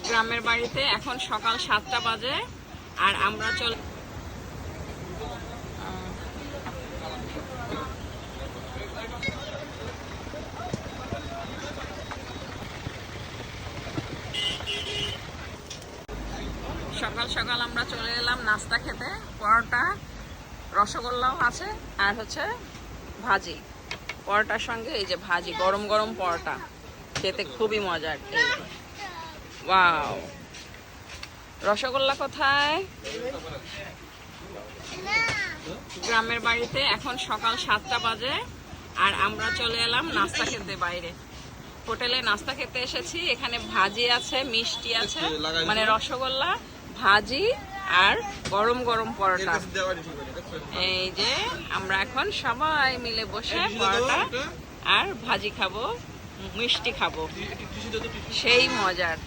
গ্রামের বাড়িতে এখন সকাল 7টা বাজে আর আমরা সকাল সকাল আমরা চলে এলাম নাস্তা খেতে। পরোটা, রসগোল্লাও আছে আর হচ্ছে ভাজি। পরোটার সঙ্গে এই যে ভাজি, গরম গরম পরোটা খেতে খুবই মজার। ওয়াও, রসগোল্লা কোথায়? গ্রামের বাড়িতে এখন সকাল 7টা বাজে আর আমরা চলে এলাম নাস্তা খেতে বাইরে। হোটেলে নাস্তা খেতে এসেছি। এখানে ভাজি আছে, মিষ্টি আছে, মানে রসগোল্লা, ভাজি আর গরম গরম পরোটা। এই যে আমরা এখন সবাই মিলে বসে পরোটা আর ভাজি খাবো, মিষ্টি খাবো, সেই মজার।